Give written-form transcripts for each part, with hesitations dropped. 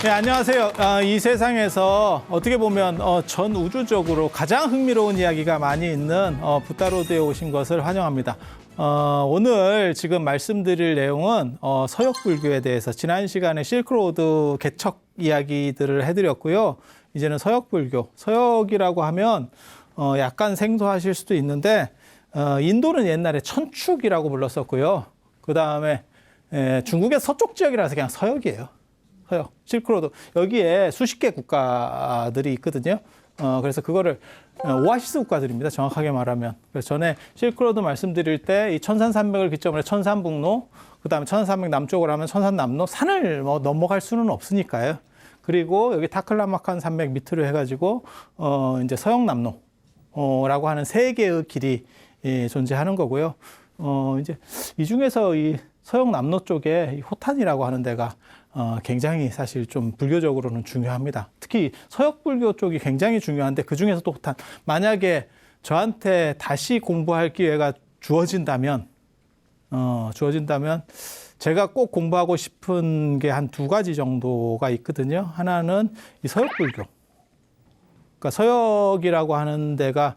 네, 안녕하세요. 이 세상에서 어떻게 보면 전 우주적으로 가장 흥미로운 이야기가 많이 있는 부타로드에 오신 것을 환영합니다. 오늘 지금 말씀드릴 내용은 서역불교에 대해서 지난 시간에 실크로드 개척 이야기들을 해드렸고요. 이제는 서역불교, 서역이라고 하면 약간 생소하실 수도 있는데 인도는 옛날에 천축이라고 불렀었고요. 그 다음에 중국의 서쪽 지역이라서 그냥 서역이에요. 서역, 실크로드. 여기에 수십 개 국가들이 있거든요. 그래서 그거를 오아시스 국가들입니다. 정확하게 말하면. 그래서 전에 실크로드 말씀드릴 때 이 천산산맥을 기점으로 천산북로, 그 다음에 천산산맥 남쪽으로 하면 천산남로, 산을 넘어갈 수는 없으니까요. 그리고 여기 타클라마칸 산맥 밑으로 해가지고 이제 서역남로라고 하는 세 개의 길이 존재하는 거고요. 이제 이 중에서 이 서역남로 쪽에 이 호탄이라고 하는 데가 굉장히 사실 좀 불교적으로는 중요합니다. 특히 서역불교 쪽이 굉장히 중요한데 그 중에서도 호탄. 만약에 저한테 다시 공부할 기회가 주어진다면 제가 꼭 공부하고 싶은 게 한 두 가지 정도가 있거든요. 하나는 이 서역불교. 그러니까 서역이라고 하는 데가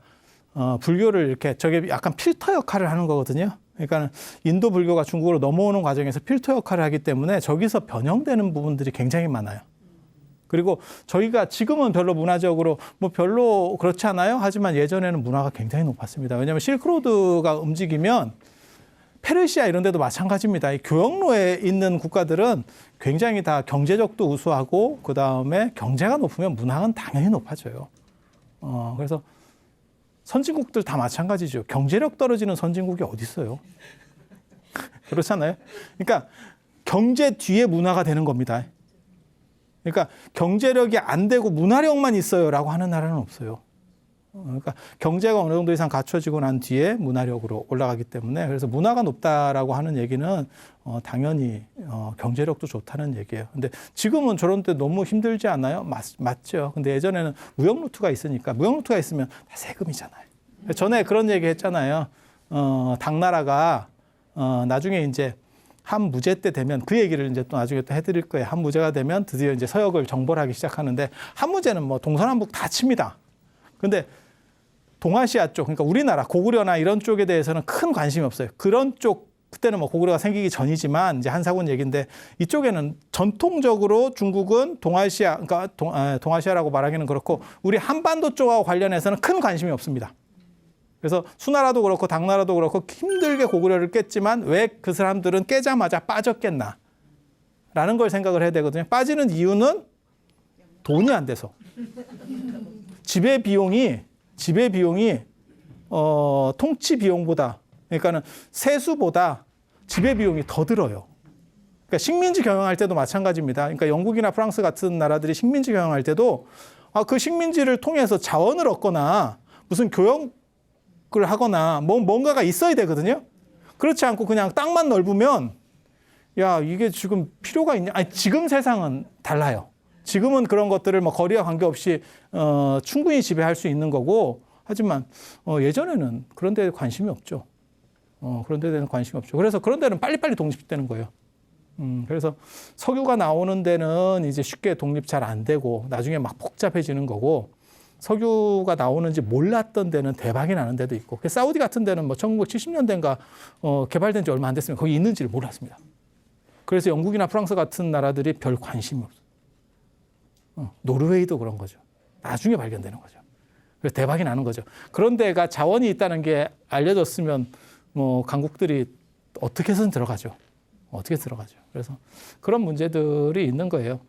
불교를 이렇게 저게 약간 필터 역할을 하는 거거든요. 그러니까 인도 불교가 중국으로 넘어오는 과정에서 필터 역할을 하기 때문에 저기서 변형되는 부분들이 굉장히 많아요. 그리고 저희가 지금은 별로 문화적으로 별로 그렇지 않아요. 하지만 예전에는 문화가 굉장히 높았습니다. 왜냐하면 실크로드가 움직이면 페르시아 이런 데도 마찬가지입니다. 이 교역로에 있는 국가들은 굉장히 다 경제력도 우수하고 그 다음에 경제가 높으면 문화는 당연히 높아져요. 그래서 선진국들 다 마찬가지죠. 경제력 떨어지는 선진국이 어디 있어요? 그렇잖아요. 그러니까 경제 뒤에 문화가 되는 겁니다. 그러니까 경제력이 안 되고 문화력만 있어요라고 하는 나라는 없어요. 그러니까 경제가 어느 정도 이상 갖춰지고 난 뒤에 문화력으로 올라가기 때문에 그래서 문화가 높다라고 하는 얘기는 당연히 경제력도 좋다는 얘기예요. 근데 지금은 저런 때 너무 힘들지 않아요? 맞죠. 근데 예전에는 무역루트가 있으니까 무역루트가 있으면 다 세금이잖아요. 전에 그런 얘기 했잖아요. 당나라가 나중에 이제 한무제 때 되면 그 얘기를 이제 또 나중에 또 해드릴 거예요. 한무제가 되면 드디어 이제 서역을 정벌하기 시작하는데 한무제는 동서남북 다 칩니다. 근데 동아시아 쪽, 그러니까 우리나라 고구려나 이런 쪽에 대해서는 큰 관심이 없어요. 그런 쪽 그때는 고구려가 생기기 전이지만 이제 한사군 얘기인데 이쪽에는 전통적으로 중국은 동아시아, 그러니까 동아시아라고 말하기는 그렇고 우리 한반도 쪽하고 관련해서는 큰 관심이 없습니다. 그래서 수나라도 그렇고 당나라도 그렇고 힘들게 고구려를 깼지만 왜 그 사람들은 깨자마자 빠졌겠나? 라는 걸 생각을 해야 되거든요. 빠지는 이유는 돈이 안 돼서. 지배 비용이 통치 비용보다, 그러니까는 세수보다 지배 비용이 더 들어요. 그러니까 식민지 경영할 때도 마찬가지입니다. 그러니까 영국이나 프랑스 같은 나라들이 식민지 경영할 때도 그 식민지를 통해서 자원을 얻거나 무슨 교역을 하거나 뭔가가 있어야 되거든요. 그렇지 않고 그냥 땅만 넓으면 야, 이게 지금 필요가 있냐? 아니, 지금 세상은 달라요. 지금은 그런 것들을 거리와 관계없이 충분히 지배할 수 있는 거고, 하지만 예전에는 그런 데 관심이 없죠. 그런 데는 관심이 없죠. 그래서 그런 데는 빨리빨리 독립되는 거예요. 그래서 석유가 나오는 데는 이제 쉽게 독립 잘 안 되고 나중에 막 복잡해지는 거고, 석유가 나오는지 몰랐던 데는 대박이 나는 데도 있고, 사우디 같은 데는 1970년대인가 개발된 지 얼마 안 됐으면 거기 있는지를 몰랐습니다. 그래서 영국이나 프랑스 같은 나라들이 별 관심이 없어요. 노르웨이도 그런 거죠. 나중에 발견되는 거죠. 그래서 대박이 나는 거죠. 그런 데가 자원이 있다는 게 알려졌으면 강국들이 어떻게 해서든 들어가죠. 그래서 그런 문제들이 있는 거예요.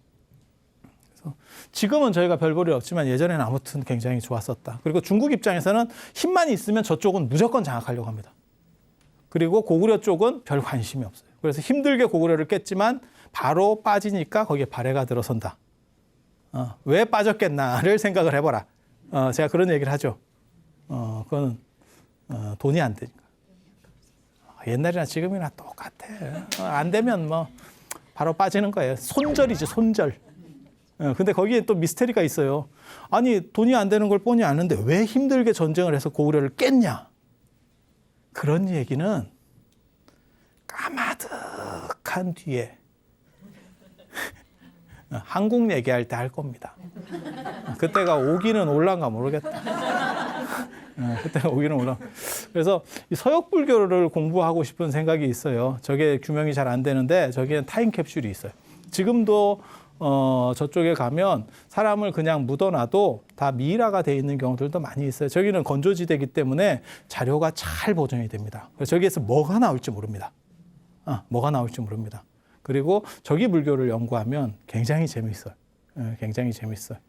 그래서 지금은 저희가 별 볼일 없지만 예전에는 아무튼 굉장히 좋았었다. 그리고 중국 입장에서는 힘만 있으면 저쪽은 무조건 장악하려고 합니다. 그리고 고구려 쪽은 별 관심이 없어요. 그래서 힘들게 고구려를 깼지만 바로 빠지니까 거기에 발해가 들어선다. 왜 빠졌겠나를 생각을 해보라. 제가 그런 얘기를 하죠. 그건 돈이 안 되니까. 옛날이나 지금이나 똑같아. 안 되면 바로 빠지는 거예요. 손절이지, 손절. 근데 거기에 또 미스테리가 있어요. 아니, 돈이 안 되는 걸 뻔히 아는데 왜 힘들게 전쟁을 해서 고구려를 깼냐? 그런 얘기는 까마득한 뒤에 한국 얘기할 때 할 겁니다. 그때가 오기는 올란가 모르겠다. 그때가 오기는 올라. 그래서 이 서역 불교를 공부하고 싶은 생각이 있어요. 저게 규명이 잘 안 되는데 저기는 타임캡슐이 있어요. 지금도 저쪽에 가면 사람을 그냥 묻어놔도 다 미이라가 돼 있는 경우들도 많이 있어요. 저기는 건조지대이기 때문에 자료가 잘 보존이 됩니다. 그래서 저기에서 뭐가 나올지 모릅니다. 뭐가 나올지 모릅니다. 그리고 저기 불교를 연구하면 굉장히 재밌어요. 굉장히 재밌어요.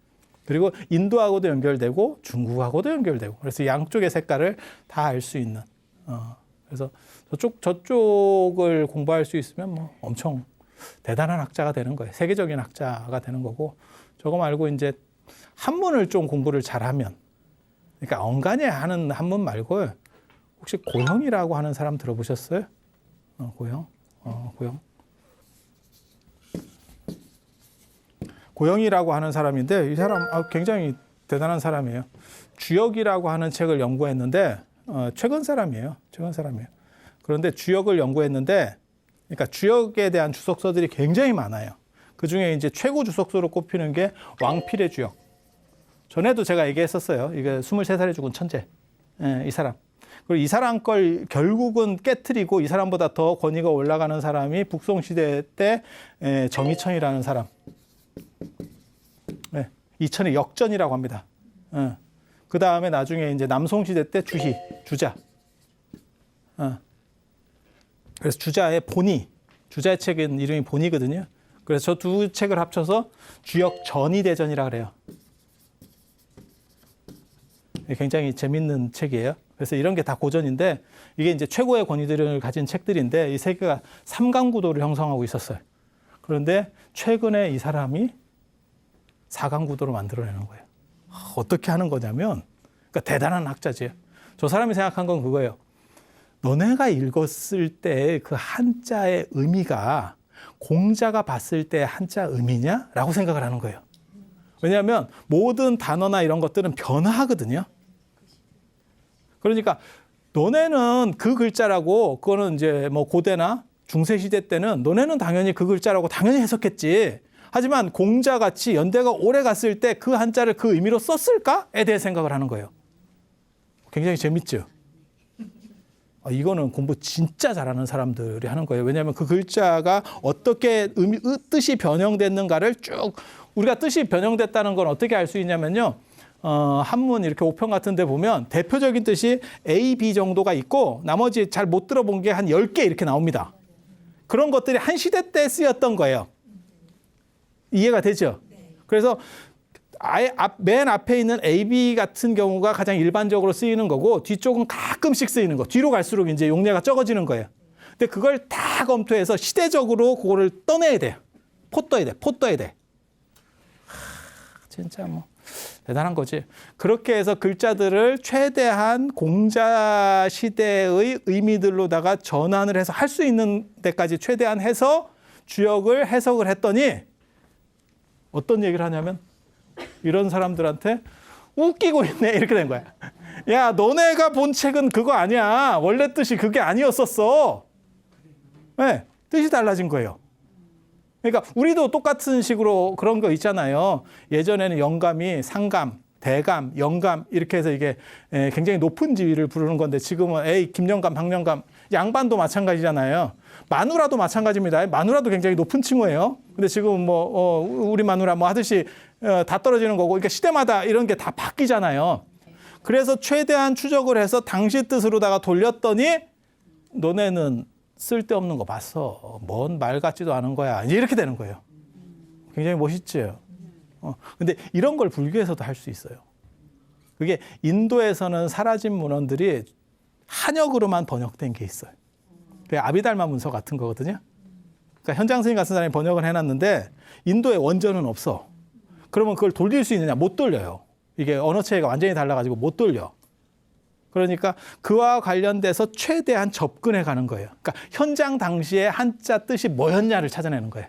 그리고 인도하고도 연결되고 중국하고도 연결되고 그래서 양쪽의 색깔을 다 알 수 있는. 그래서 저쪽을 공부할 수 있으면 뭐 엄청 대단한 학자가 되는 거예요. 세계적인 학자가 되는 거고 저거 말고 이제 한문을 좀 공부를 잘하면 그러니까 엉간에 하는 한문 말고 혹시 고형이라고 하는 사람 들어보셨어요? 고형? 고형. 고형이라고 하는 사람인데 이 사람 굉장히 대단한 사람이에요. 주역이라고 하는 책을 연구했는데 최근 사람이에요. 최근 사람이에요. 그런데 주역을 연구했는데 그러니까 주역에 대한 주석서들이 굉장히 많아요. 그중에 이제 최고 주석서로 꼽히는 게 왕필의 주역. 전에도 제가 얘기했었어요. 이게 23살에 죽은 천재. 이 사람. 그리고 이 사람 걸 결국은 깨트리고 이 사람보다 더 권위가 올라가는 사람이 북송시대 때 정의천이라는 사람. 이천의 역전이라고 합니다. 그 다음에 나중에 이제 남송시대 때 주희, 주자. 그래서 주자의 본이, 주자의 책은 이름이 본이거든요. 그래서 저 두 책을 합쳐서 주역 전의대전이라 그래요. 굉장히 재밌는 책이에요. 그래서 이런 게 다 고전인데 이게 이제 최고의 권위들을 가진 책들인데 이 세 개가 삼강구도를 형성하고 있었어요. 그런데 최근에 이 사람이 사강구도로 만들어내는 거예요. 어떻게 하는 거냐면, 그러니까 대단한 학자지. 저 사람이 생각한 건 그거예요. 너네가 읽었을 때 그 한자의 의미가 공자가 봤을 때 한자 의미냐? 라고 생각을 하는 거예요. 왜냐하면 모든 단어나 이런 것들은 변화하거든요. 그러니까 너네는 그 글자라고, 그거는 이제 뭐 고대나 중세시대 때는 너네는 당연히 그 글자라고 당연히 해석했지. 하지만 공자같이 연대가 오래 갔을 때 그 한자를 그 의미로 썼을까에 대해 생각을 하는 거예요. 굉장히 재밌죠? 이거는 공부 진짜 잘하는 사람들이 하는 거예요. 왜냐하면 그 글자가 어떻게 뜻이 변형됐는가를 쭉, 우리가 뜻이 변형됐다는 건 어떻게 알 수 있냐면요. 한문 이렇게 오편 같은 데 보면 대표적인 뜻이 A, B 정도가 있고 나머지 잘 못 들어본 게 한 10개 이렇게 나옵니다. 그런 것들이 한 시대 때 쓰였던 거예요. 이해가 되죠? 그래서 아예 맨 앞에 있는 A, B 같은 경우가 가장 일반적으로 쓰이는 거고 뒤쪽은 가끔씩 쓰이는 거. 뒤로 갈수록 이제 용례가 적어지는 거예요. 근데 그걸 다 검토해서 시대적으로 그거를 떠내야 돼요. 포 떠야 돼. 포 떠야 돼. 진짜 뭐 대단한 거지. 그렇게 해서 글자들을 최대한 공자 시대의 의미들로다가 전환을 해서 할 수 있는 데까지 최대한 해서 주역을 해석을 했더니 어떤 얘기를 하냐면 이런 사람들한테 웃기고 있네 이렇게 된 거야. 야, 너네가 본 책은 그거 아니야. 원래 뜻이 그게 아니었었어. 네, 뜻이 달라진 거예요. 그러니까 우리도 똑같은 식으로 그런 거 있잖아요. 예전에는 영감이 상감, 대감, 영감 이렇게 해서 이게 굉장히 높은 지위를 부르는 건데 지금은 김영감, 박영감, 양반도 마찬가지잖아요. 마누라도 마찬가지입니다. 마누라도 굉장히 높은 칭호예요. 근데 지금 뭐 우리 마누라 뭐 하듯이 다 떨어지는 거고, 그러니까 시대마다 이런 게 다 바뀌잖아요. 그래서 최대한 추적을 해서 당시 뜻으로다가 돌렸더니 너네는 쓸데없는 거 봤어. 뭔 말 같지도 않은 거야. 이제 이렇게 되는 거예요. 굉장히 멋있죠. 근데 이런 걸 불교에서도 할 수 있어요. 그게 인도에서는 사라진 문헌들이 한역으로만 번역된 게 있어요. 그게 아비달마 문서 같은 거거든요. 그러니까 현장 스님 같은 사람이 번역을 해놨는데 인도에 원전은 없어. 그러면 그걸 돌릴 수 있느냐? 못 돌려요. 이게 언어 체계가 완전히 달라가지고 못 돌려. 그러니까 그와 관련돼서 최대한 접근해 가는 거예요. 그러니까 현장 당시에 한자 뜻이 뭐였냐를 찾아내는 거예요.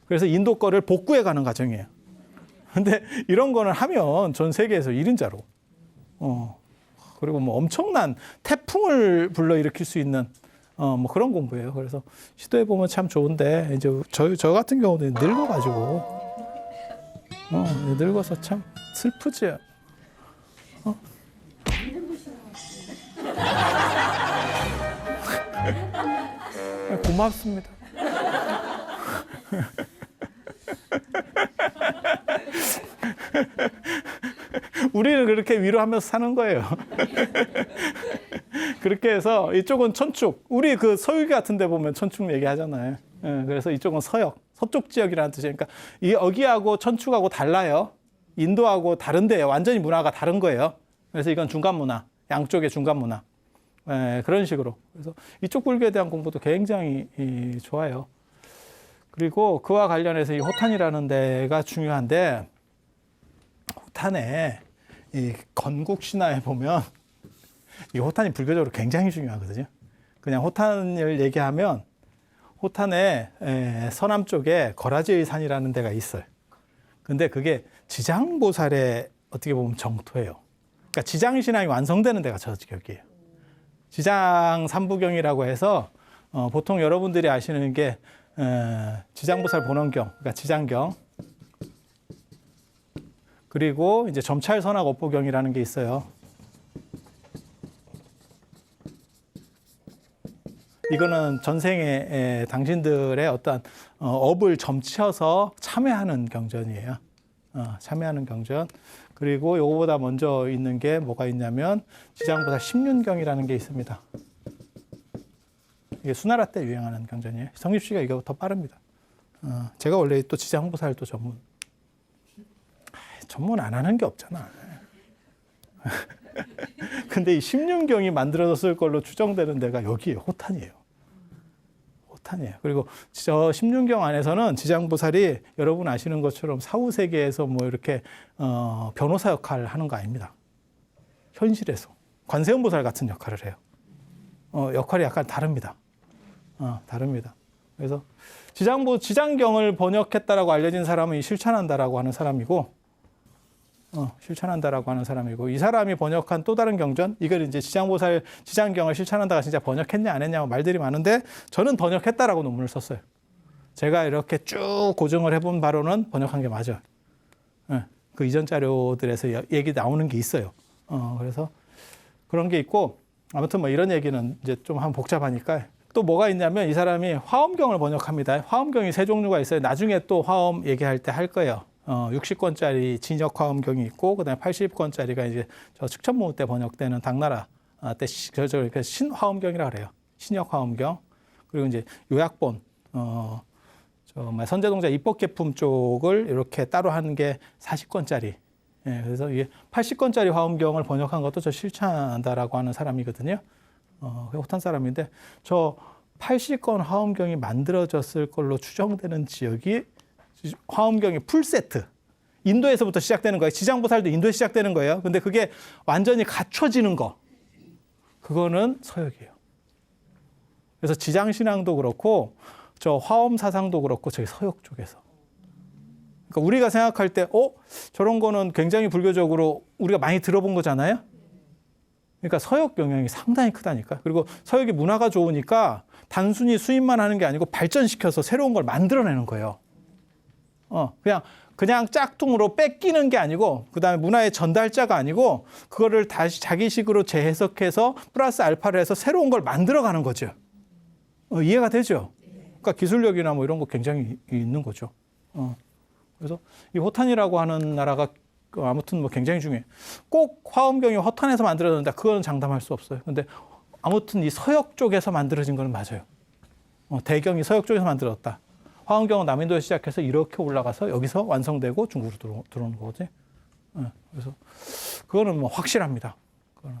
그래서 인도 거를 복구해 가는 과정이에요. 근데 이런 거는 하면 전 세계에서 1인자로. 그리고 뭐 엄청난 태풍을 불러일으킬 수 있는 뭐 그런 공부예요. 그래서 시도해 보면 참 좋은데 이제 저 같은 경우는 늙어가지고 늙어서 참 슬프지. 고맙습니다. 우리는 그렇게 위로하면서 사는 거예요. 그렇게 해서 이쪽은 천축. 우리 그 서유기 같은 데 보면 천축 얘기하잖아요. 그래서 이쪽은 서역, 서쪽 지역이라는 뜻이니까 이 여기하고 천축하고 달라요. 인도하고 다른데 완전히 문화가 다른 거예요. 그래서 이건 중간 문화, 양쪽의 중간 문화. 그런 식으로. 그래서 이쪽 불교에 대한 공부도 굉장히 좋아요. 그리고 그와 관련해서 이 호탄이라는 데가 중요한데, 호탄에 이 건국 신화에 보면 이 호탄이 불교적으로 굉장히 중요하거든요. 그냥 호탄을 얘기하면 호탄의 서남 쪽에 거라지의 산이라는 데가 있어요. 근데 그게 지장보살의 어떻게 보면 정토예요. 그러니까 지장신앙이 완성되는 데가 저 지역이에요. 지장 삼부경이라고 해서 보통 여러분들이 아시는 게 지장보살 본원경, 그러니까 지장경, 그리고 이제 점찰선악 업보경이라는 게 있어요. 이거는 전생에 당신들의 어떤 업을 점치어서 참회하는 경전이에요. 참회하는 경전. 그리고 요거보다 먼저 있는 게 뭐가 있냐면 지장보살 십륜경이라는 게 있습니다. 이게 수나라 때 유행하는 경전이에요. 성립시가 이거 더 빠릅니다. 제가 원래 또 지장보살 또 전문 안 하는 게 없잖아. 근데 이 십륜경이 만들어졌을 걸로 추정되는 데가 여기에요. 호탄이에요. 호탄이에요. 그리고 저 십륜경 안에서는 지장보살이 여러분 아시는 것처럼 사후세계에서 뭐 이렇게 변호사 역할을 하는 거 아닙니다. 현실에서 관세음보살 같은 역할을 해요. 역할이 약간 다릅니다. 다릅니다. 그래서 지장경을 번역했다라고 알려진 사람은 이 실천한다라고 하는 사람이고, 실천한다라고 하는 사람이고, 이 사람이 번역한 또 다른 경전, 이걸 이제 지장보살 지장경을 실천한다가 진짜 번역했냐 안 했냐 말들이 많은데, 저는 번역했다라고 논문을 썼어요. 제가 이렇게 쭉 고증을 해본 바로는 번역한 게 맞아요. 그 이전 자료들에서 얘기 나오는 게 있어요. 그래서 그런 게 있고, 아무튼 뭐 이런 얘기는 이제 좀 한번 복잡하니까. 또 뭐가 있냐면 이 사람이 화엄경을 번역합니다. 화엄경이 세 종류가 있어요. 나중에 또 화엄 얘기할 때 할 거예요. 60권짜리 진역 화엄경이 있고, 그다음에 80권짜리가 이제 저 측천무 때 번역되는 당나라 때 신화엄경이라 그래요. 신역 화엄경. 그리고 이제 요약본, 선제동자 입법계품 쪽을 이렇게 따로 하는 게 40권짜리. 예, 그래서 이게 80권짜리 화엄경을 번역한 것도 저 실천한다라고 하는 사람이거든요. 호탄 사람인데, 저 80권 화엄경이 만들어졌을 걸로 추정되는 지역이 화엄경의 풀세트. 인도에서부터 시작되는 거예요. 지장보살도 인도에 시작되는 거예요. 근데 그게 완전히 갖춰지는 거. 그거는 서역이에요. 그래서 지장신앙도 그렇고, 저 화엄 사상도 그렇고, 저기 서역 쪽에서. 그러니까 우리가 생각할 때, 저런 거는 굉장히 불교적으로 우리가 많이 들어본 거잖아요. 그러니까 서역 영향이 상당히 크다니까. 그리고 서역이 문화가 좋으니까 단순히 수입만 하는 게 아니고 발전시켜서 새로운 걸 만들어내는 거예요. 그냥 짝퉁으로 뺏기는 게 아니고, 그 다음에 문화의 전달자가 아니고, 그거를 다시 자기식으로 재해석해서 플러스 알파를 해서 새로운 걸 만들어가는 거죠. 이해가 되죠? 그러니까 기술력이나 뭐 이런 거 굉장히 있는 거죠. 그래서 이 호탄이라고 하는 나라가 아무튼 뭐 굉장히 중요해요. 꼭 화엄경이 호탄에서 만들어졌는데 그거는 장담할 수 없어요. 근데 아무튼 이 서역 쪽에서 만들어진 거는 맞아요. 대경이 서역 쪽에서 만들어졌다. 화엄경은 남인도에서 시작해서 이렇게 올라가서 여기서 완성되고 중국으로 들어오는 거지. 그래서 그거는 뭐 확실합니다. 그거는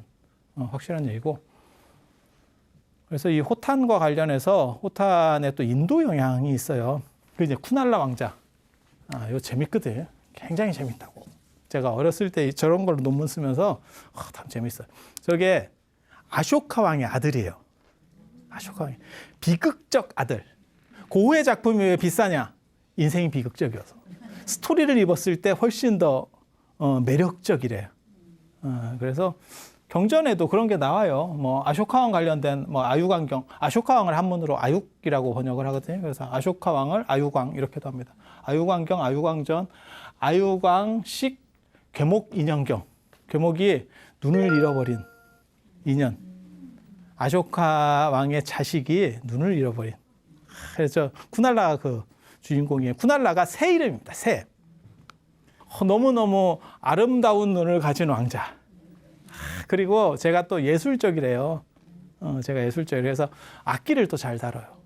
확실한 얘기고. 그래서 이 호탄과 관련해서 호탄에 또 인도 영향이 있어요. 그 이제 쿠날라 왕자. 이거 재밌거든. 굉장히 재밌다고. 제가 어렸을 때 저런 걸로 논문 쓰면서 참 재밌어요. 저게 아쇼카 왕의 아들이에요. 아쇼카 왕의 비극적 아들. 고흐의 작품이 왜 비싸냐? 인생이 비극적이어서. 스토리를 입었을 때 훨씬 더 매력적이래요. 그래서 경전에도 그런 게 나와요. 뭐 아쇼카왕 관련된 뭐 아유광경, 아쇼카왕을 한문으로 아육이라고 번역을 하거든요. 그래서 아쇼카왕을 아유광 이렇게도 합니다. 아유광경, 아유광전, 아유광식 괴목 인연경. 괴목이 눈을 잃어버린 인연. 아쇼카 왕의 자식이 눈을 잃어버린. 그래서 쿠날라가 그 주인공이에요. 쿠날라가 새 이름입니다. 새. 너무너무 아름다운 눈을 가진 왕자. 그리고 제가 또 예술적이래요. 제가 예술적이래요. 그래서 악기를 또 잘 다뤄요.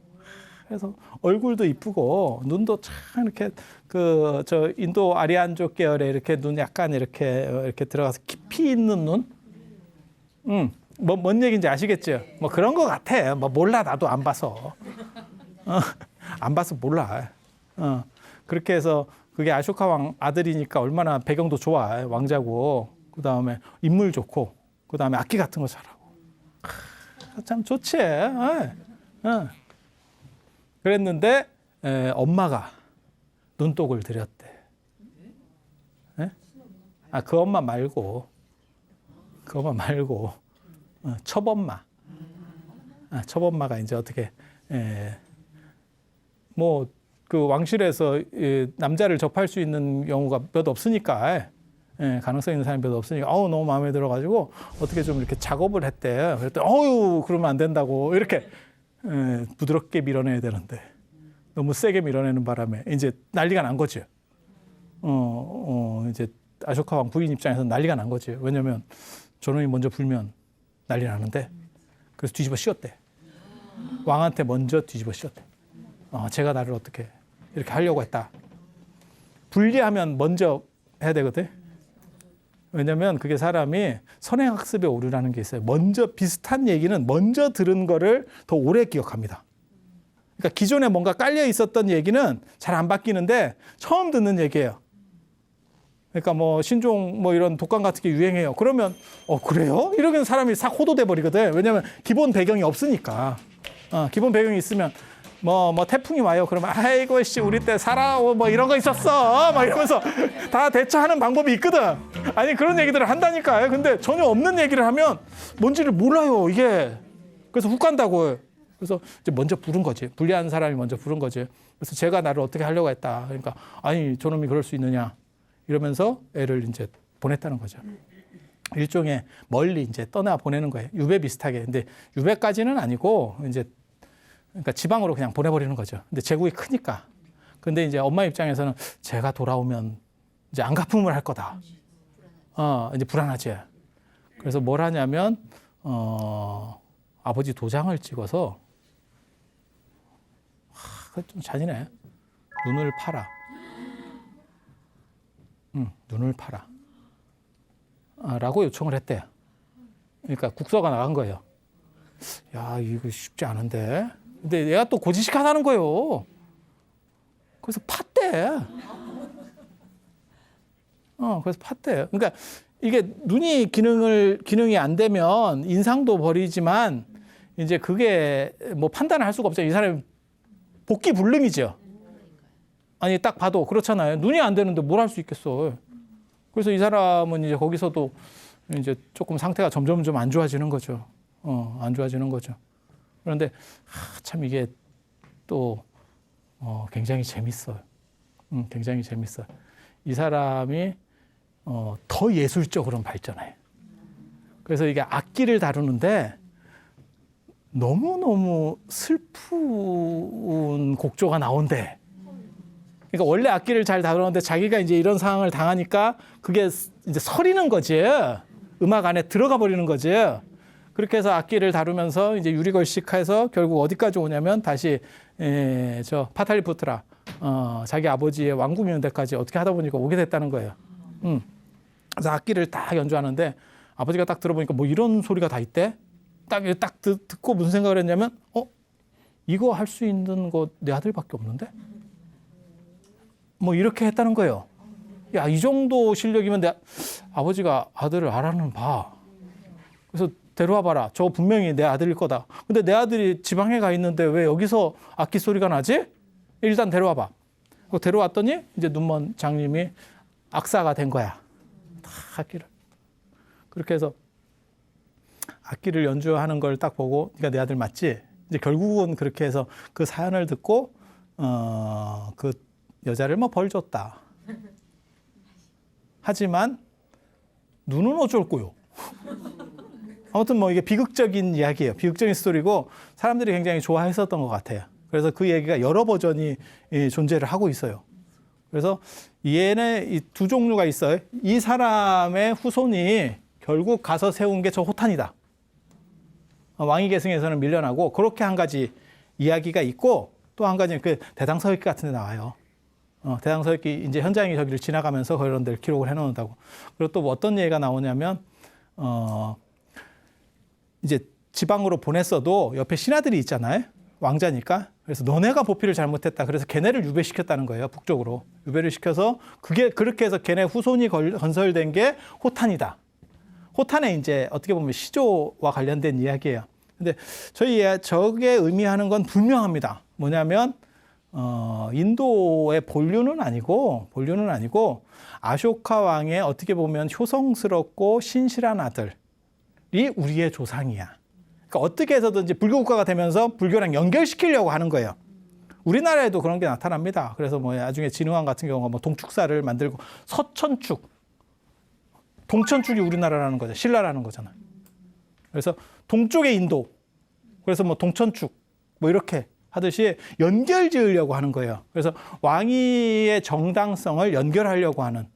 그래서 얼굴도 이쁘고 눈도 참 이렇게 그 저 인도 아리안족 계열의 이렇게 눈 약간 이렇게 들어가서 깊이 있는 눈. 뭔 얘기인지 아시겠죠? 뭐 그런 것 같아. 뭐 몰라 나도 안 봐서. 안 봐서 몰라. 그렇게 해서 그게 아쇼카 왕 아들이니까 얼마나 배경도 좋아. 왕자고. 그다음에 인물 좋고. 그다음에 악기 같은 거 잘하고. 참 좋지. 그랬는데 엄마가 눈독을 들였대. 그 엄마 말고 첩엄마. 첩엄마가 이제 어떻게 뭐 그 왕실에서 남자를 접할 수 있는 경우가 몇 없으니까 가능성 있는 사람이 몇 없으니까 너무 마음에 들어가지고 어떻게 좀 이렇게 작업을 했대. 그랬더니 그러면 안 된다고 이렇게 부드럽게 밀어내야 되는데 너무 세게 밀어내는 바람에 이제 난리가 난 거죠. 이제 아쇼카 왕 부인 입장에서는 난리가 난 거지. 왜냐면 저놈이 먼저 불면 난리 나는데 그래서 뒤집어 씌웠대. 왕한테 먼저 뒤집어 씌웠대. 제가 나를 어떻게 이렇게 하려고 했다. 분리하면 먼저 해야 되거든. 왜냐면 그게 사람이 선행학습에 오류라는 게 있어요. 먼저 비슷한 얘기는 먼저 들은 거를 더 오래 기억합니다. 그러니까 기존에 뭔가 깔려 있었던 얘기는 잘 안 바뀌는데 처음 듣는 얘기예요. 그러니까 뭐 신종 뭐 이런 독감 같은 게 유행해요. 그러면 그래요? 이러면 사람이 싹 호도돼 버리거든. 왜냐면 기본 배경이 없으니까. 기본 배경이 있으면 뭐 태풍이 와요. 그러면 아이고 씨 우리 때 살아오 뭐 이런 거 있었어. 막 이러면서 다 대처하는 방법이 있거든. 아니 그런 얘기들을 한다니까. 근데 전혀 없는 얘기를 하면 뭔지를 몰라요. 이게. 그래서 훅 간다고. 그래서 이제 먼저 부른 거지. 불리한 사람이 먼저 부른 거지. 그래서 제가 나를 어떻게 하려고 했다. 그러니까 아니 저놈이 그럴 수 있느냐. 이러면서 애를 이제 보냈다는 거죠. 일종의 멀리 이제 떠나 보내는 거예요. 유배 비슷하게. 근데 유배까지는 아니고 이제 그러니까 지방으로 그냥 보내버리는 거죠. 근데 제국이 크니까. 근데 이제 엄마 입장에서는 제가 돌아오면 이제 안 갚음을 할 거다. 이제 불안하지. 그래서 뭘 하냐면 아버지 도장을 찍어서 좀 잔인해. 눈을 팔아. 눈을 팔아. 라고 요청을 했대요. 그러니까 국서가 나간 거예요. 야, 이거 쉽지 않은데. 근데 얘가 또 고지식하다는 거예요. 그래서 팠대. 그래서 팠대. 그러니까 이게 눈이 기능이 안 되면 인상도 버리지만 이제 그게 뭐 판단을 할 수가 없죠. 이 사람이 복귀 불능이죠. 아니 딱 봐도 그렇잖아요. 눈이 안 되는데 뭘 할 수 있겠어. 그래서 이 사람은 이제 거기서도 이제 조금 상태가 점점 안 좋아지는 거죠. 안 좋아지는 거죠. 그런데 참 이게 또 굉장히 재밌어요. 굉장히 재밌어요. 이 사람이 더 예술적으로 발전해요. 그래서 이게 악기를 다루는데 너무너무 슬픈 곡조가 나온대. 그러니까 원래 악기를 잘 다루는데 자기가 이제 이런 상황을 당하니까 그게 이제 서리는 거지. 음악 안에 들어가 버리는 거지. 그렇게 해서 악기를 다루면서 이제 유리걸식해서 결국 어디까지 오냐면 다시 저 파탈리푸트라 자기 아버지의 왕궁이는 데까지 어떻게 하다 보니까 오게 됐다는 거예요. 그래서 악기를 딱 연주하는데 아버지가 딱 들어보니까 뭐 이런 소리가 다 있대. 딱 듣고 무슨 생각을 했냐면 이거 할 수 있는 거 내 아들밖에 없는데? 뭐 이렇게 했다는 거예요. 야, 이 정도 실력이면 내 아버지가 아들을 알아는 봐. 그래서 데려와 봐라. 저거 분명히 내 아들일 거다. 근데 내 아들이 지방에 가 있는데 왜 여기서 악기 소리가 나지? 일단 데려와 봐. 데려왔더니 이제 눈먼 장님이 악사가 된 거야. 다 악기를. 그렇게 해서 악기를 연주하는 걸 딱 보고 네가 내 아들 맞지? 이제 결국은 그렇게 해서 그 사연을 듣고 그 여자를 뭐 벌 줬다. 하지만 눈은 어쩔 거요. 아무튼 뭐 이게 비극적인 이야기예요. 비극적인 스토리고 사람들이 굉장히 좋아했었던 것 같아요. 그래서 그 얘기가 여러 버전이 존재를 하고 있어요. 그래서 얘네 이 두 종류가 있어요. 이 사람의 후손이 결국 가서 세운 게 저 호탄이다. 왕위 계승에서는 밀려나고 그렇게 한 가지 이야기가 있고 또 한 가지는 그 대당서역 같은 데 나와요. 대당서역이 이제 현장이 저기를 지나가면서 그런 데를 기록을 해놓는다고. 그리고 또 뭐 어떤 얘기가 나오냐면 이제 지방으로 보냈어도 옆에 신하들이 있잖아요. 왕자니까. 그래서 너네가 보필을 잘못했다. 그래서 걔네를 유배시켰다는 거예요. 북쪽으로. 유배를 시켜서 그게 그렇게 해서 걔네 후손이 건설된 게 호탄이다. 호탄에 이제 어떻게 보면 시조와 관련된 이야기예요. 근데 저게 의미하는 건 분명합니다. 뭐냐면 인도의 본류는 아니고 아쇼카 왕의 어떻게 보면 효성스럽고 신실한 아들이 우리의 조상이야. 그러니까 어떻게 해서든지 불교 국가가 되면서 불교랑 연결시키려고 하는 거예요. 우리나라에도 그런 게 나타납니다. 그래서 뭐 나중에 진흥왕 같은 경우가 뭐 동축사를 만들고 서천축, 동천축이 우리나라라는 거죠. 신라라는 거잖아요. 그래서 동쪽의 인도, 그래서 뭐 동천축 뭐 이렇게 하듯이 연결 지으려고 하는 거예요. 그래서 왕위의 정당성을 연결하려고 하는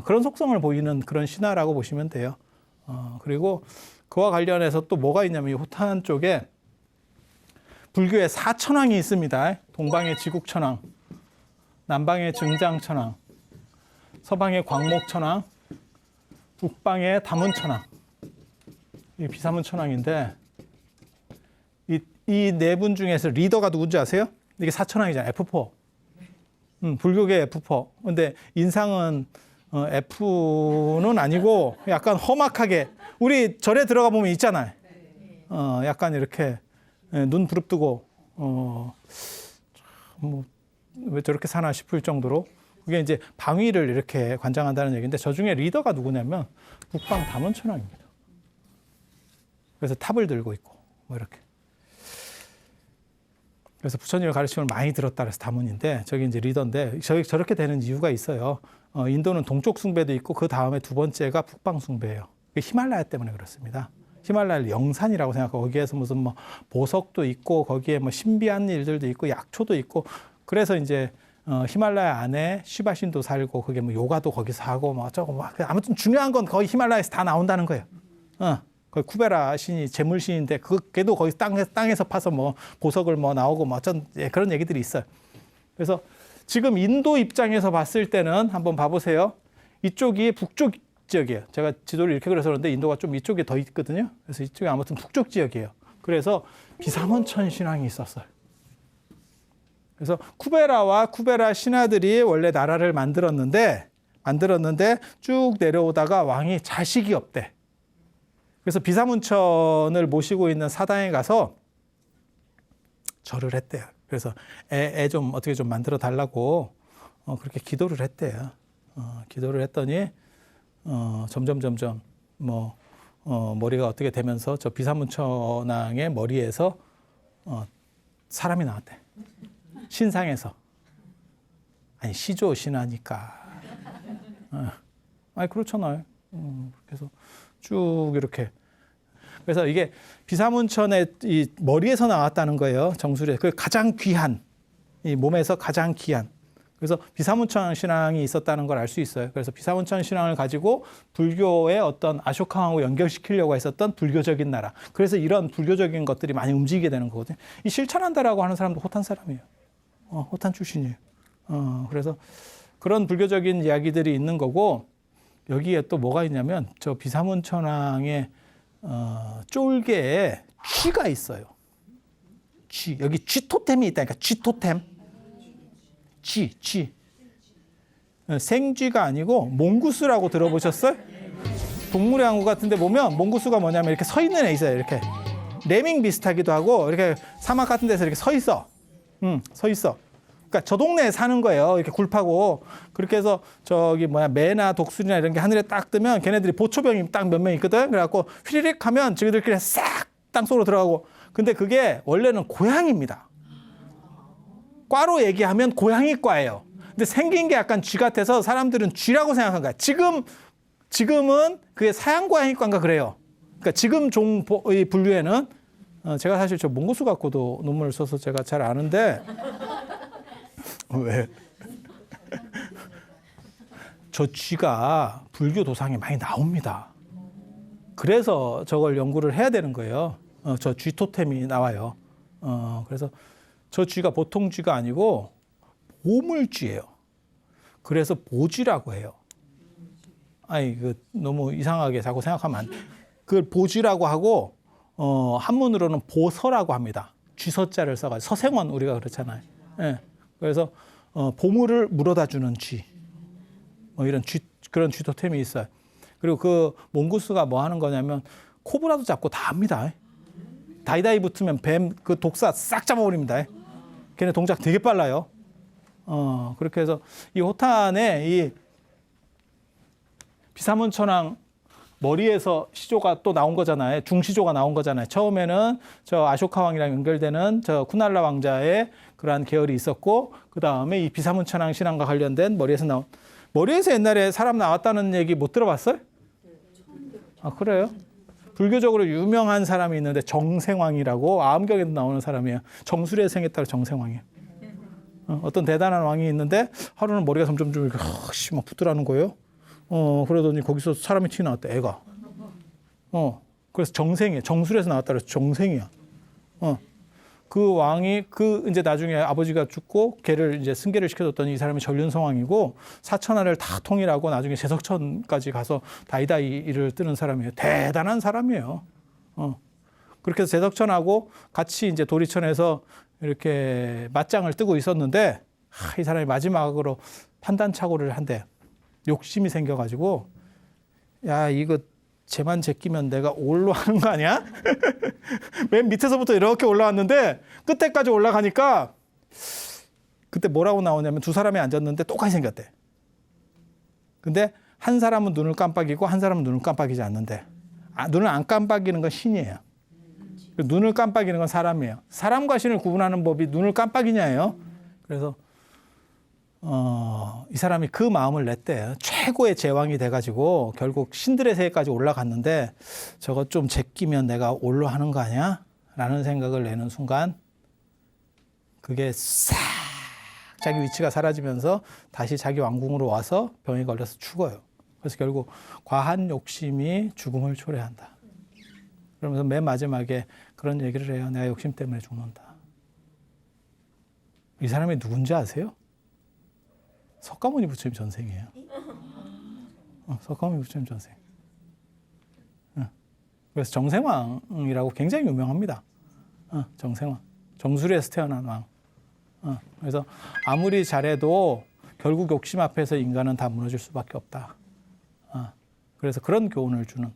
그런 속성을 보이는 그런 신화라고 보시면 돼요. 그리고 그와 관련해서 또 뭐가 있냐면 이 호탄 쪽에 불교의 사천왕이 있습니다. 동방의 지국천왕, 남방의 증장천왕, 서방의 광목천왕, 북방의 다문천왕. 이 비사문천왕인데 이 네 분 중에서 리더가 누군지 아세요? 이게 사천왕이잖아요. F4. 불교계 F4. 근데 인상은 F는 아니고 약간 험악하게 우리 절에 들어가 보면 있잖아요. 약간 이렇게 눈 부릅뜨고 뭐 왜 저렇게 사나 싶을 정도로 그게 이제 방위를 이렇게 관장한다는 얘기인데 저 중에 리더가 누구냐면 북방 다문천왕입니다. 그래서 탑을 들고 있고 뭐 이렇게. 그래서 부처님의 가르침을 많이 들었다 그래서 다문인데 저기 이제 리더인데 저렇게 되는 이유가 있어요. 인도는 동쪽 숭배도 있고 그 다음에 두 번째가 북방 숭배예요. 히말라야 때문에 그렇습니다. 히말라야를 영산이라고 생각하고 거기에서 무슨 뭐 보석도 있고 거기에 뭐 신비한 일들도 있고 약초도 있고 그래서 이제 히말라야 안에 시바신도 살고 그게 뭐 요가도 거기서 하고 뭐 어쩌고 뭐 아무튼 중요한 건 거의 히말라야에서 다 나온다는 거예요. 거기 쿠베라 신이 재물 신인데 걔도 거기 땅에서 파서 뭐 보석을 뭐 나오고 뭐 어쩐 그런 얘기들이 있어요. 그래서 지금 인도 입장에서 봤을 때는 한번 봐보세요. 이쪽이 북쪽 지역이에요. 제가 지도를 이렇게 그려서 그런데 인도가 좀 이쪽에 더 있거든요. 그래서 이쪽이 아무튼 북쪽 지역이에요. 그래서 비사문천 신앙이 있었어요. 그래서 쿠베라와 쿠베라 신하들이 원래 나라를 만들었는데 쭉 내려오다가 왕이 자식이 없대. 그래서 비사문천을 모시고 있는 사당에 가서 절을 했대요. 그래서 애 좀 어떻게 좀 만들어 달라고 그렇게 기도를 했대요. 기도를 했더니 점점 뭐 머리가 어떻게 되면서 저 비사문천왕의 머리에서 사람이 나왔대. 신상에서. 아니 시조 신하니까. 아니 그렇잖아요. 그래서 쭉 이렇게. 그래서 이게 비사문천의 이 머리에서 나왔다는 거예요. 정수리. 그 가장 귀한 이 몸에서 가장 귀한. 그래서 비사문천 신앙이 있었다는 걸 알 수 있어요. 그래서 비사문천 신앙을 가지고 불교의 어떤 아쇼카왕하고 연결시키려고 했었던 불교적인 나라. 그래서 이런 불교적인 것들이 많이 움직이게 되는 거거든요. 이 실천한다라고 하는 사람도 호탄 사람이에요. 호탄 출신이에요. 그래서 그런 불교적인 이야기들이 있는 거고 여기에 또 뭐가 있냐면 저 비사문천왕의 쫄개에 쥐가 있어요. 쥐. 여기 쥐 토템이 있다니까. 쥐 토템. 쥐. 생쥐가 아니고 몽구스라고 들어보셨어요? 동물의 왕국 같은 데 보면 몽구스가 뭐냐면 이렇게 서 있는 애 있어요. 이렇게. 레밍 비슷하기도 하고 이렇게 사막 같은 데서 이렇게 서 있어. 서 있어. 그러니까 저 동네에 사는 거예요. 이렇게 굴파고. 그렇게 해서 저기 매나 독수리나 이런 게 하늘에 딱 뜨면 걔네들이 보초병이 딱 몇 명 있거든. 그래갖고 휘리릭 하면 저희들끼리 싹 땅속으로 들어가고. 근데 그게 원래는 고양이입니다. 과로 얘기하면 고양이과예요. 근데 생긴 게 약간 쥐 같아서 사람들은 쥐라고 생각한 거야. 지금은 그게 사양고양이과인가 그래요. 그러니까 지금 종의 분류에는 제가 사실 저 몽고스 갖고도 논문을 써서 제가 잘 아는데 왜? 저 쥐가 불교 도상에 많이 나옵니다. 그래서 저걸 연구를 해야 되는 거예요. 저 쥐 토템이 나와요. 그래서 저 쥐가 보통 쥐가 아니고 보물쥐예요. 그래서 보쥐라고 해요. 아니 너무 이상하게 자꾸 생각하면 안 돼. 그걸 보쥐라고 하고 한문으로는 보서라고 합니다. 쥐서자를 써가지고 서생원 우리가 그렇잖아요. 예. 그래서 보물을 물어다 주는 쥐. 이런 그런 쥐 토템이 있어요. 그리고 그 몽구스가 뭐 하는 거냐면 코브라도 잡고 다 합니다. 다이다이 붙으면 뱀 그 독사 싹 잡아버립니다. 걔네 동작 되게 빨라요. 그렇게 해서 이 호탄에 이 비사문천왕 머리에서 시조가 또 나온 거잖아요. 중시조가 나온 거잖아요. 처음에는 저 아쇼카 왕이랑 연결되는 저 쿠날라 왕자의 그러한 계열이 있었고, 그 다음에 이 비사문천왕 신앙과 관련된 머리에서 옛날에 사람 나왔다는 얘기 못 들어봤어요? 아, 그래요? 불교적으로 유명한 사람이 있는데 정생왕이라고 아음경에도 나오는 사람이에요. 정수리에 생겼다고 정생왕이에요. 어떤 대단한 왕이 있는데 하루는 머리가 점점 좀 이렇게 막 붙더라는 거예요. 그러더니 거기서 사람이 튀어나왔대, 애가. 그래서 정생이에요. 정수리에서 나왔다 그래서 정생이야. 그 왕이 이제 나중에 아버지가 죽고 걔를 이제 승계를 시켜줬더니 이 사람이 전륜성왕이고 사천하를 다 통일하고 나중에 제석천까지 가서 다이다이를 뜨는 사람이에요. 대단한 사람이에요. 그렇게 해서 제석천하고 같이 이제 도리천에서 이렇게 맞짱을 뜨고 있었는데 이 사람이 마지막으로 판단착오를 한대. 욕심이 생겨가지고 야 이거 쟤만 제끼면 내가 올라가는 거 아니야? 맨 밑에서부터 이렇게 올라왔는데 끝에까지 올라가니까 그때 뭐라고 나오냐면 두 사람이 앉았는데 똑같이 생겼대. 근데 한 사람은 눈을 깜빡이고 한 사람은 눈을 깜빡이지 않는데 눈을 안 깜빡이는 건 신이에요. 눈을 깜빡이는 건 사람이에요. 사람과 신을 구분하는 법이 눈을 깜빡이냐예요. 그래서 이 사람이 그 마음을 냈대요. 최고의 제왕이 돼가지고 결국 신들의 세계까지 올라갔는데 저거 좀 제끼면 내가 올라가는 거 아니야? 라는 생각을 내는 순간 그게 싹 자기 위치가 사라지면서 다시 자기 왕궁으로 와서 병에 걸려서 죽어요. 그래서 결국 과한 욕심이 죽음을 초래한다. 그러면서 맨 마지막에 그런 얘기를 해요. 내가 욕심 때문에 죽는다. 이 사람이 누군지 아세요? 석가모니 부처님 전생이에요. 석가모니 부처님 전생. 그래서 정생왕이라고 굉장히 유명합니다. 정생왕. 정수리에서 태어난 왕. 그래서 아무리 잘해도 결국 욕심 앞에서 인간은 다 무너질 수밖에 없다. 그래서 그런 교훈을 주는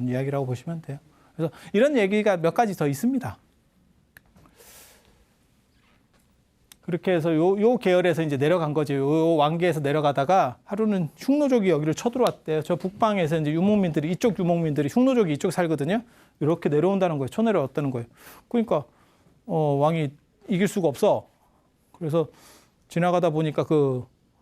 이야기라고 보시면 돼요. 그래서 이런 얘기가 몇 가지 더 있습니다. 그렇게 해서 요 계열에서 이제 내려간 거죠. 요 왕계에서 내려가다가 하루는 흉노족이 여기를 쳐들어왔대요. 저 북방에서 이제 이쪽 유목민들이 흉노족이 이쪽 살거든요. 이렇게 내려온다는 거예요. 쳐내려왔다는 거예요. 그러니까 왕이 이길 수가 없어. 그래서 지나가다 보니까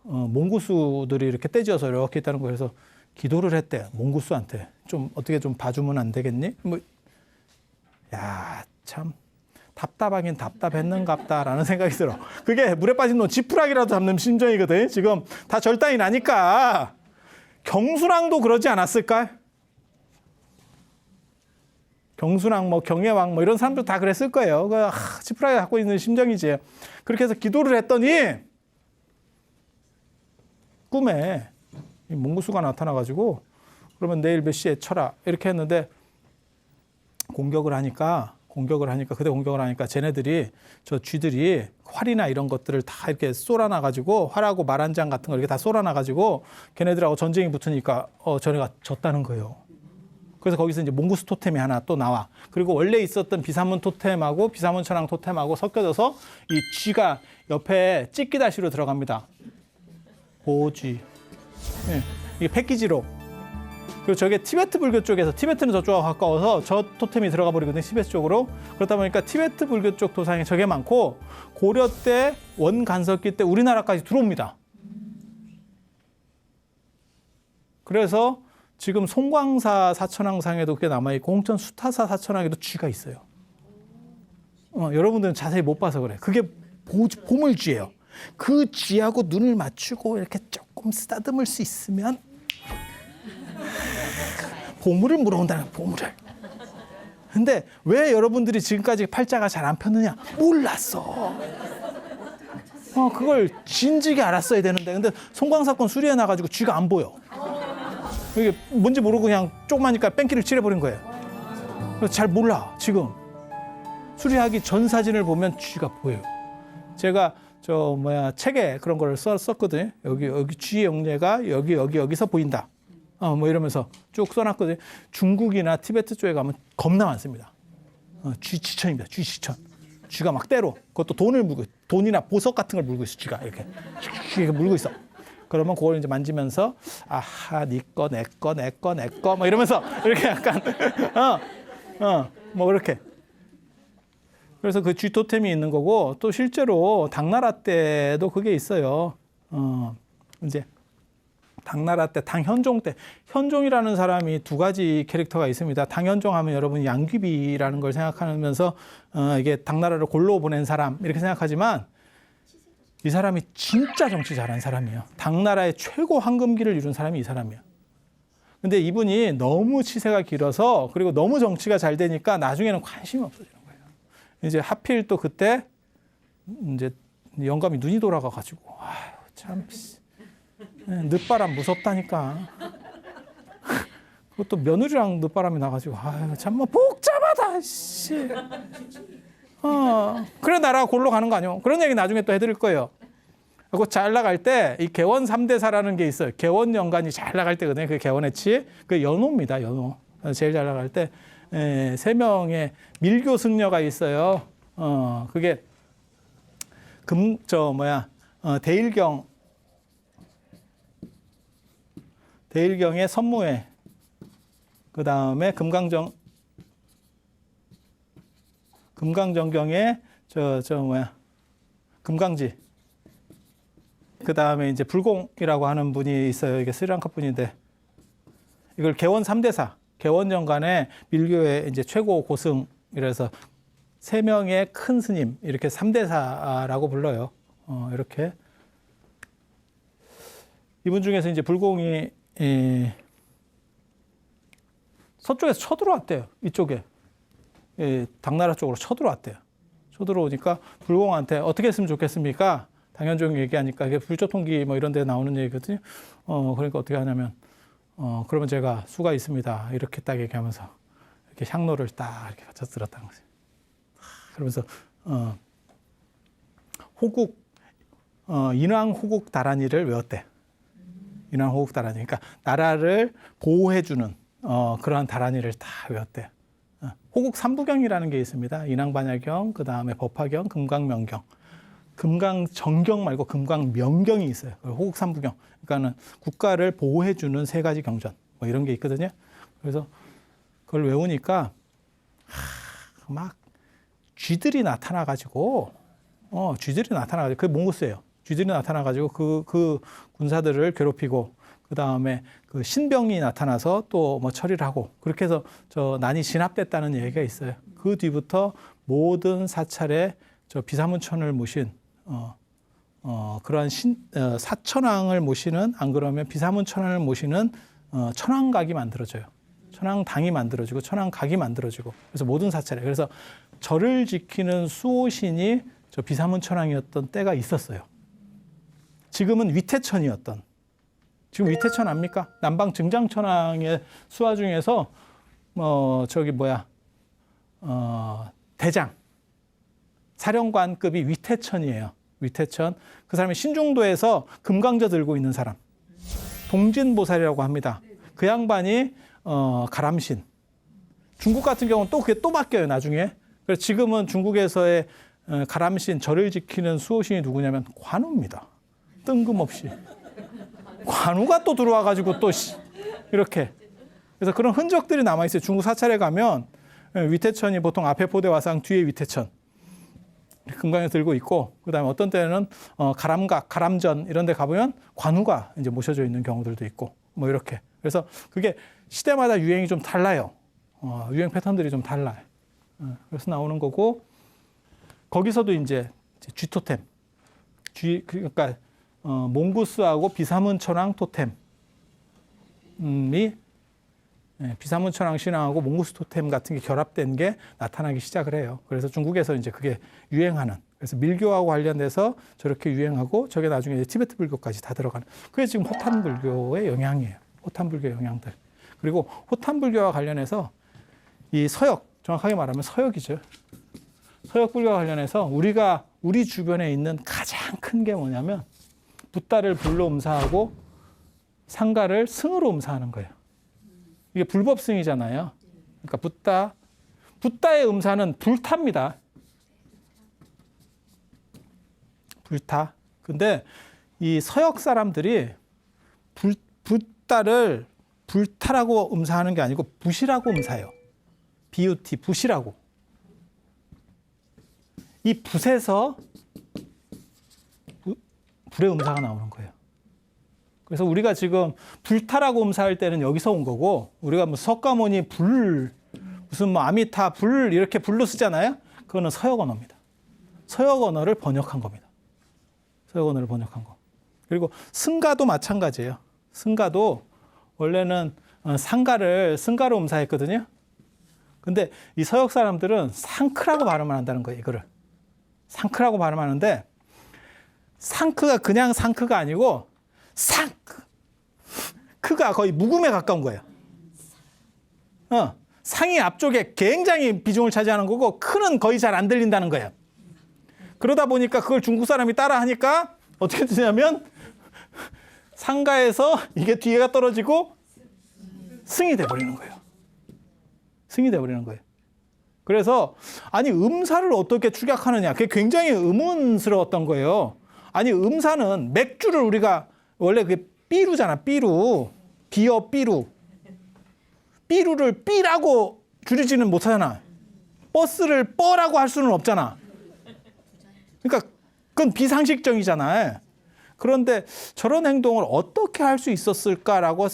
몽구수들이 이렇게 떼지어서 이렇게 있다는 거예요. 그래서 기도를 했대. 몽구수한테 좀 어떻게 좀 봐주면 안 되겠니? 참. 답답하긴 답답했는갑다라는 생각이 들어. 그게 물에 빠진 놈 지푸라기라도 잡는 심정이거든. 지금 다 절단이 나니까. 경순왕도 그러지 않았을까? 경순왕, 경혜왕 이런 사람들 다 그랬을 거예요. 지푸라기 갖고 있는 심정이지. 그렇게 해서 기도를 했더니 꿈에 몽구수가 나타나가지고 그러면 내일 몇 시에 쳐라 이렇게 했는데 공격을 하니까 쟤네들이 저 쥐들이 활이나 이런 것들을 다 이렇게 쏘아놔가지고 활하고 말한장 같은 걸 이렇게 다 쏘아놔가지고 걔네들하고 전쟁이 붙으니까 전에가 졌다는 거예요. 그래서 거기서 이제 몽구스 토템이 하나 또 나와. 그리고 원래 있었던 비사문 토템하고 비사문 천왕 토템하고 섞여져서 이 쥐가 옆에 찢기다시로 들어갑니다. 보쥐. 예, 이게 패키지로. 그리고 저게 티베트 불교 쪽에서, 티베트는 저쪽하고 가까워서 저 토템이 들어가 버리거든요, 티베트 쪽으로. 그러다 보니까 티베트 불교 쪽 도상에 저게 많고, 고려 때 원간섭기 때 우리나라까지 들어옵니다. 그래서 지금 송광사 사천왕상에도 그게 남아있고, 홍천 수타사 사천왕에도 쥐가 있어요. 여러분들은 자세히 못 봐서 그래. 그게 보물쥐예요. 그 쥐하고 눈을 맞추고 이렇게 조금 쓰다듬을 수 있으면 보물을 물어온다는, 보물을. 근데 왜 여러분들이 지금까지 팔자가 잘 안 폈느냐? 몰랐어. 그걸 진즉에 알았어야 되는데. 근데 송광사건 수리해 놔가지고 쥐가 안 보여. 이게 뭔지 모르고 그냥 조그마니까 뺑기를 칠해버린 거예요. 그래서 잘 몰라, 지금. 수리하기 전 사진을 보면 쥐가 보여요. 제가 책에 그런 걸 썼거든요. 여기 쥐의 영예가 여기서 보인다. 뭐 이러면서 쭉 써놨거든요. 중국이나 티베트 쪽에 가면 겁나 많습니다. 쥐치천입니다. 쥐치천. 쥐가 막 때로. 그것도 돈을 물고, 돈이나 보석 같은 걸 물고 있어, 쥐가. 이렇게 물고 있어. 그러면 그걸 이제 만지면서, 아하, 네 거, 내 거, 내 거, 내 거, 뭐 이러면서 이렇게 약간, 뭐 그렇게. 그래서 그 쥐 토템이 있는 거고, 또 실제로 당나라 때도 그게 있어요. 이제 당나라 때, 당현종 때, 현종이라는 사람이 두 가지 캐릭터가 있습니다. 당현종 하면 여러분 양귀비라는 걸 생각하면서 이게 당나라를 골로 보낸 사람 이렇게 생각하지만, 이 사람이 진짜 정치 잘한 사람이에요. 당나라의 최고 황금기를 이룬 사람이 이 사람이에요. 근데 이분이 너무 치세가 길어서, 그리고 너무 정치가 잘 되니까 나중에는 관심이 없어지는 거예요. 이제 하필 또 그때 이제 영감이 눈이 돌아가가지고, 아유 참 늦바람 무섭다니까. 그것도 며느리랑 늦바람이 나가지고, 아유 참 뭐 복잡하다 씨. 그래 나라가 골로 가는 거 아니오? 그런 얘기 나중에 또 해드릴 거예요. 그리고 잘 나갈 때 이 개원 3대사라는 게 있어요. 개원 연간이 잘 나갈 때거든요. 그 개원해치, 그 연호입니다. 연호. 제일 잘 나갈 때 3명의 밀교 승려가 있어요. 그게 대일경의 선무회, 그 다음에 금강정경의 금강지, 그 다음에 이제 불공이라고 하는 분이 있어요. 이게 스리랑카 분인데, 이걸 개원 3대사, 개원정간의 밀교의 이제 최고 고승이라서 3명의 큰 스님, 이렇게 3대사라고 불러요. 이렇게. 이분 중에서 이제 불공이 서쪽에서 쳐들어왔대요. 이쪽에. 당나라 쪽으로 쳐들어왔대요. 쳐들어오니까 불공한테 어떻게 했으면 좋겠습니까? 당현종 얘기하니까 이게 불조통기 뭐 이런 데 나오는 얘기거든요. 그러니까 어떻게 하냐면, 그러면 제가 수가 있습니다. 이렇게 딱 얘기하면서 이렇게 향로를 딱 이렇게 갖다 들었다는 거죠. 그러면서, 인왕호국 다란이를 외웠대. 인왕호국 다란이. 그러니까 나라를 보호해주는, 그러한 다란이를 다 외웠대. 호국 삼부경이라는 게 있습니다. 인왕반야경, 그 다음에 법화경, 금강명경. 금강정경 말고 금강명경이 있어요. 호국 삼부경. 그러니까는 국가를 보호해주는 3가지 경전. 뭐 이런 게 있거든요. 그래서 그걸 외우니까 막 쥐들이 나타나가지고, 그게 몽고스예요. 쥐들이 나타나가지고 그 군사들을 괴롭히고, 그 다음에 그 신병이 나타나서 또 뭐 처리를 하고, 그렇게 해서 난이 진압됐다는 얘기가 있어요. 그 뒤부터 모든 사찰에 비사문천을 모신, 그러한 사천왕을 모시는, 안 그러면 비사문천왕을 모시는 천왕각이 만들어져요. 천왕당이 만들어지고 천왕각이 만들어지고, 그래서 모든 사찰에. 그래서 절을 지키는 수호신이 비사문천왕이었던 때가 있었어요. 지금은 위태천이었던. 지금 위태천 압니까? 남방 증장천왕의 수하 중에서 대장, 사령관급이 위태천이에요. 위태천. 그 사람이 신중도에서 금강저 들고 있는 사람. 동진보살이라고 합니다. 그 양반이 가람신, 중국 같은 경우는 또 그게 또 바뀌어요, 나중에. 그래서 지금은 중국에서의 가람신, 절을 지키는 수호신이 누구냐면 관우입니다. 뜬금없이. 관우가 또 들어와가지고 또 이렇게. 그래서 그런 흔적들이 남아있어요. 중국 사찰에 가면 위태천이 보통 앞에 포대화상, 뒤에 위태천. 금강에 들고 있고, 그 다음에 어떤 때는 가람각, 가람전 이런 데 가보면 관우가 이제 모셔져 있는 경우들도 있고, 뭐 이렇게. 그래서 그게 시대마다 유행이 좀 달라요. 유행 패턴들이 좀 달라요. 그래서 나오는 거고, 거기서도 이제 쥐토템. 그러니까 몽구스하고 비사문천왕 토템이 비사문천왕 신앙하고 몽구스 토템 같은 게 결합된 게 나타나기 시작을 해요. 그래서 중국에서 이제 그게 유행하는. 그래서 밀교하고 관련돼서 저렇게 유행하고 저게 나중에 이제 티베트 불교까지 다 들어가는. 그게 지금 호탄 불교의 영향이에요. 호탄 불교 영향들. 그리고 호탄 불교와 관련해서 이 서역, 정확하게 말하면 서역이죠. 서역 불교와 관련해서 우리 주변에 있는 가장 큰 게 뭐냐면 붓다를 불로 음사하고 상가를 승으로 음사하는 거예요. 이게 불법승이잖아요. 그러니까 붓다의 음사는 불타입니다. 불타. 근데 이 서역 사람들이 붓다를 불타라고 음사하는 게 아니고 붓이라고 음사해요. BUT, 붓이라고. 이 붓에서 불의 음사가 나오는 거예요. 그래서 우리가 지금 불타라고 음사할 때는 여기서 온 거고, 우리가 뭐 석가모니 불, 무슨 뭐 아미타 불 이렇게 불로 쓰잖아요. 그거는 서역 언어입니다. 서역 언어를 번역한 겁니다. 서역 언어를 번역한 거. 그리고 승가도 마찬가지예요. 승가도 원래는 상가를 승가로 음사했거든요. 근데 이 서역 사람들은 상크라고 발음을 한다는 거예요. 이거를. 상크라고 발음하는데 상크가 그냥 상크가 아니고 상크. 크가 거의 묵음에 가까운 거예요. 상이 앞쪽에 굉장히 비중을 차지하는 거고 크는 거의 잘 안 들린다는 거예요. 그러다 보니까 그걸 중국 사람이 따라 하니까 어떻게 되냐면 상가에서 이게 뒤에가 떨어지고 승이 돼버리는 거예요. 승이 돼버리는 거예요. 그래서 아니 음사를 어떻게 축약하느냐. 그게 굉장히 의문스러웠던 거예요. 아니 음사는 맥주를 우리가 원래 그게 삐루잖아. 삐루. 비어 삐루. 삐루를 삐라고 줄이지는 못하잖아. 버스를 뻐라고 할 수는 없잖아. 그러니까 그건 비상식적이잖아요. 그런데 저런 행동을 어떻게 할 수 있었을까라고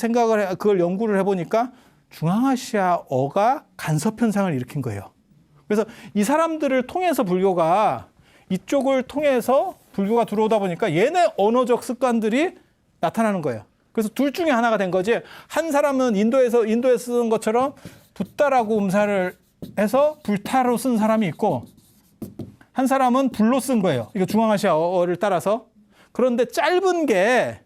그걸 연구를 해보니까 중앙아시아어가 간섭 현상을 일으킨 거예요. 그래서 이 사람들을 통해서 불교가 이쪽을 통해서 불교가 들어오다 보니까 얘네 언어적 습관들이 나타나는 거예요. 그래서 둘 중에 하나가 된 거지. 한 사람은 인도에서 쓰는 것처럼 붓다라고 음사를 해서 불타로 쓴 사람이 있고 한 사람은 불로 쓴 거예요. 이거 중앙아시아어를 따라서. 그런데 짧은 게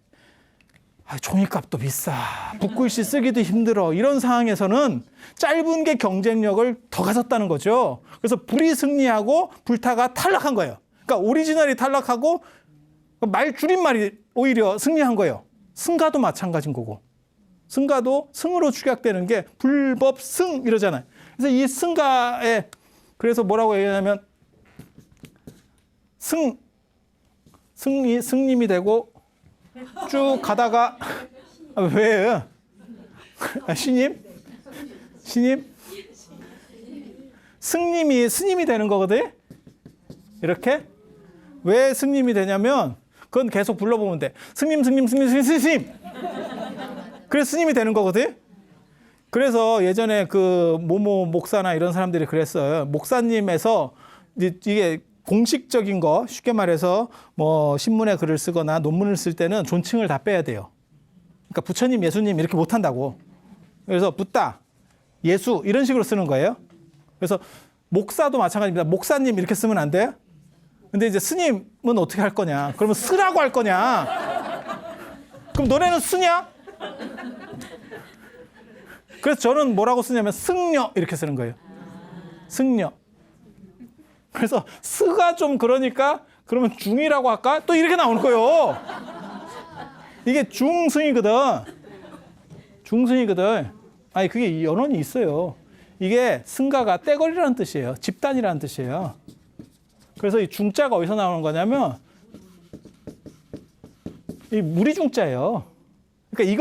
종이값도 비싸. 붓글씨 쓰기도 힘들어. 이런 상황에서는 짧은 게 경쟁력을 더 가졌다는 거죠. 그래서 불이 승리하고 불타가 탈락한 거예요. 그러니까 오리지널이 탈락하고 말 줄임말이 오히려 승리한 거예요. 승가도 마찬가지인 거고. 승가도 승으로 축약되는 게 불법 승 이러잖아요. 그래서 이 승가에 그래서 뭐라고 얘기하냐면 승님이 되고 쭉 가다가 왜 신님 승님이 스님이 되는 거거든. 이렇게 왜 승님이 되냐면 그건 계속 불러보면 돼. 스님. 그래서 스님이 되는 거거든. 그래서 예전에 그 모모 목사나 이런 사람들이 그랬어요. 목사님에서 이게 공식적인 거 쉽게 말해서 뭐 신문에 글을 쓰거나 논문을 쓸 때는 존칭을 다 빼야 돼요. 그러니까 부처님, 예수님 이렇게 못 한다고. 그래서 붓다, 예수 이런 식으로 쓰는 거예요. 그래서 목사도 마찬가지입니다. 목사님 이렇게 쓰면 안 돼요. 근데 이제 스님은 어떻게 할 거냐? 그러면 쓰라고 할 거냐? 그럼 너네는 쓰냐? 그래서 저는 뭐라고 쓰냐면 승려 이렇게 쓰는 거예요. 승려. 그래서 스가 좀 그러니까 그러면 중이라고 할까? 또 이렇게 나오는 거예요. 이게 중승이거든. 중승이거든. 아니 그게 연원이 있어요. 이게 승가가 떼거리라는 뜻이에요. 집단이라는 뜻이에요. 그래서 이 중자가 어디서 나오는 거냐면 이 무리중자예요. 그러니까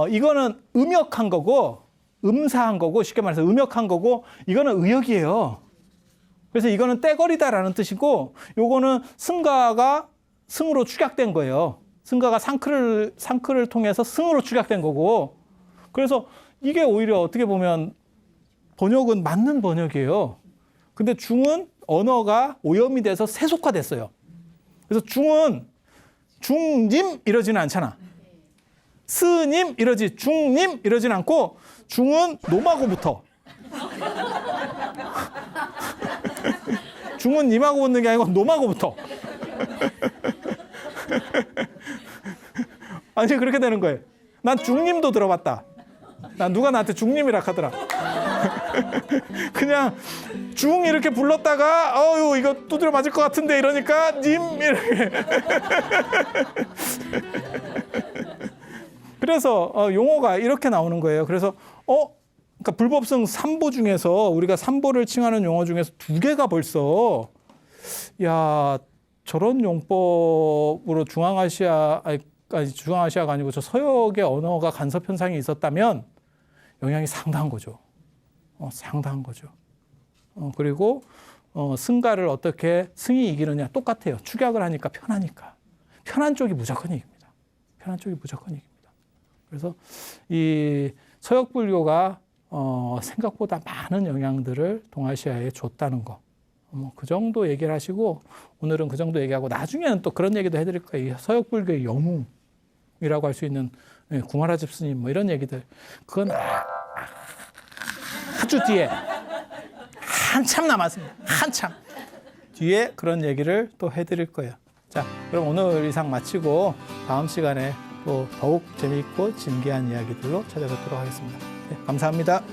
이거는 음역한 거고 음사한 거고 쉽게 말해서 음역한 거고 이거는 의역이에요. 그래서 이거는 떼거리다라는 뜻이고 요거는 승가가 승으로 축약된 거예요. 승가가 상크를 통해서 승으로 축약된 거고 그래서 이게 오히려 어떻게 보면 번역은 맞는 번역이에요. 근데 중은 언어가 오염이 돼서 세속화됐어요. 그래서 중은 중님 이러지는 않잖아. 스님 이러지 중님 이러진 않고 중은 놈하고 붙어. 중은 님하고 붙는 게 아니고 놈하고 붙어. 아니 그렇게 되는 거예요. 난 중님도 들어봤다. 난 누가 나한테 중님이라 하더라. 그냥 중 이렇게 불렀다가 어유 이거 두드려 맞을 것 같은데 이러니까 님 이렇게. 그래서 용어가 이렇게 나오는 거예요. 그래서 그러니까 불법성 3보 중에서 우리가 3보를 칭하는 용어 중에서 2개가 벌써 야 저런 용법으로 중앙아시아가 아니고 저 서역의 언어가 간섭 현상이 있었다면 영향이 상당한 거죠. 상당한 거죠. 그리고 승가를 어떻게 승이 이기느냐 똑같아요. 축약을 하니까 편하니까. 편한 쪽이 무조건 이깁니다. 편한 쪽이 무조건 이깁니다. 그래서 이 서역 불교가 생각보다 많은 영향들을 동아시아에 줬다는 거. 그 정도 얘기를 하시고 오늘은 그 정도 얘기하고 나중에는 또 그런 얘기도 해드릴 거예요. 서역 불교의 영웅이라고 할 수 있는 구마라집 스님 뭐 이런 얘기들. 그건 아주 뒤에 한참 남았습니다. 한참 뒤에 그런 얘기를 또 해드릴 거예요. 자, 그럼 오늘 이상 마치고 다음 시간에 또 더욱 재미있고 진귀한 이야기들로 찾아뵙도록 하겠습니다. 네, 감사합니다.